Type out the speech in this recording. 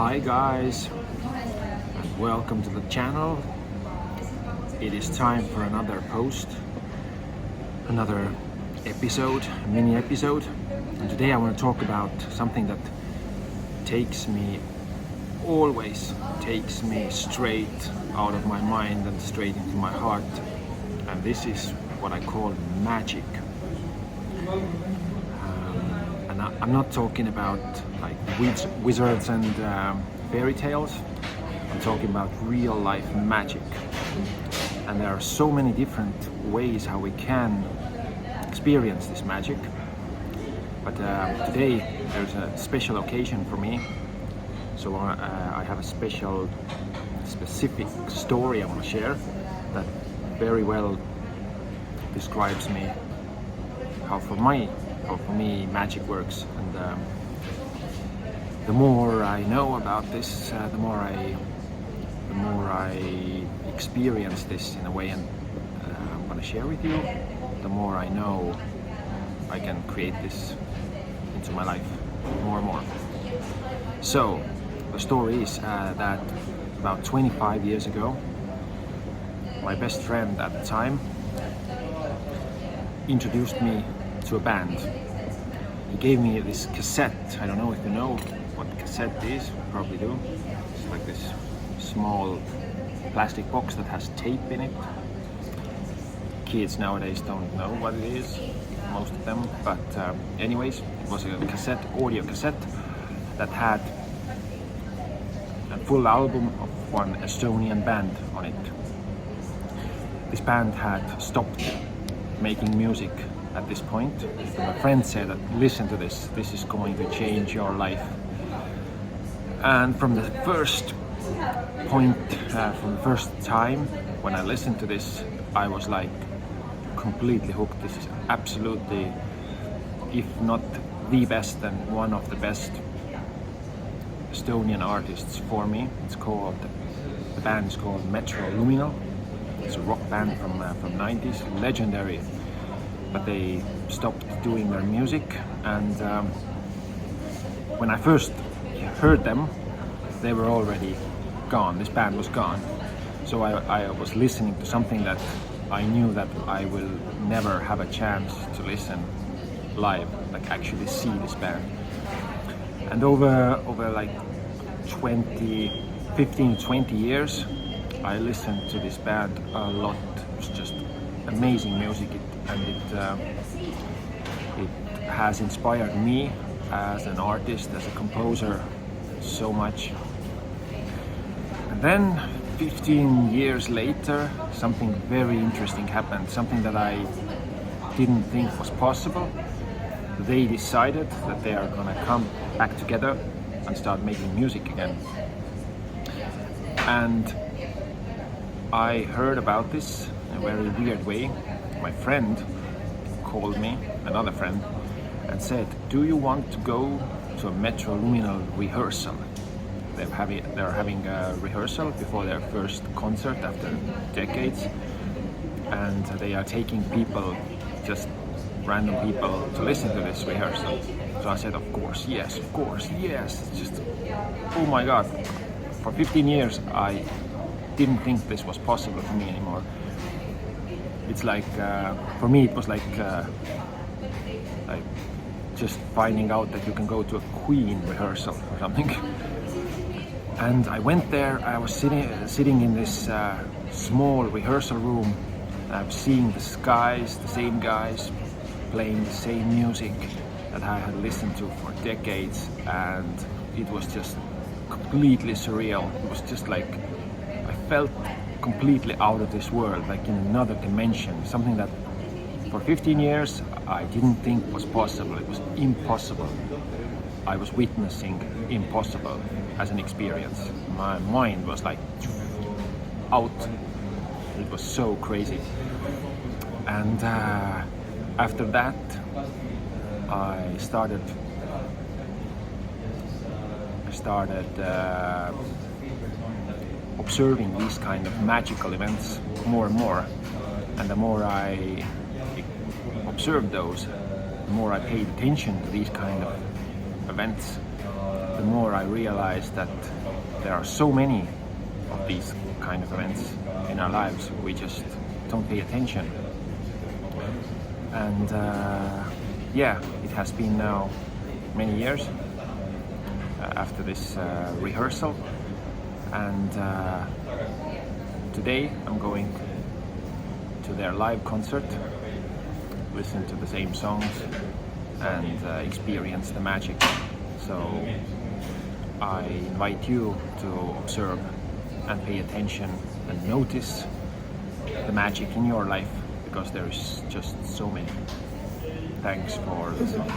Hi guys, and welcome to the channel. It is time for another post, another episode, mini episode. And today I want to talk about something that always takes me straight out of my mind and straight into my heart. And this is what I call magic. And I'm not talking about like wizards and fairy tales. I'm talking about real life magic. And there are so many different ways how we can experience this magic. But today there's a special occasion for me. So I have a specific story I want to share that very well describes me how for me magic works. And the more I know about this, the more I experience this in a way, and I'm going to share with you, the more I know I can create this into my life more and more. So the story is that about 25 years ago, my best friend at the time introduced me to a band. He gave me this cassette. I don't know if you know what cassette is, you probably do. It's like this small plastic box that has tape in it. Kids nowadays don't know what it is, most of them, but anyways, it was a audio cassette that had a full album of one Estonian band on it. This band had stopped making music at this point. My friend said that, listen to this is going to change your life. And from the first point, from the first time when I listened to this, I was like completely hooked. This is absolutely, if not the best, then one of the best Estonian artists for me. The band is called Metro Luminal. It's a rock band from 90s, legendary, but they stopped doing their music. And when I first heard them, they were already gone. This band was gone. So I was listening to something that I knew that I will never have a chance to listen live, like actually see this band. And over like 15-20 years, I listened to this band a lot. It was just amazing music, it has inspired me as an artist, as a composer, so much. And then 15 years later, something very interesting happened, something that I didn't think was possible. They decided that they are gonna come back together and start making music again. And I heard about this in a very weird way. My friend called me, another friend, and said, do you want to go to a Metro Luminal rehearsal? They're having a rehearsal before their first concert after decades, and they are taking people, just random people, to listen to this rehearsal. So I said, of course, yes. It's just, oh my God. For 15 years, I didn't think this was possible for me anymore. It's like, for me, it was like just finding out that you can go to a Queen rehearsal or something. And I went there. I was sitting in this small rehearsal room, seeing the same guys playing the same music that I had listened to for decades, and it was just completely surreal. It was just like I felt completely out of this world, like in another dimension, something that for 15 years I didn't think was possible. It was impossible. I was witnessing impossible as an experience. My mind was like out. It was so crazy. And after that, I started observing these kind of magical events more and more. And the more I observed those, the more I paid attention to these kind of events, the more I realize that there are so many of these kind of events in our lives. We just don't pay attention. And yeah, it has been now many years after this rehearsal, and today I'm going to their live concert, listen to the same songs and experience the magic. So I invite you to observe and pay attention and notice the magic in your life, because there is just so many. Thanks for listening.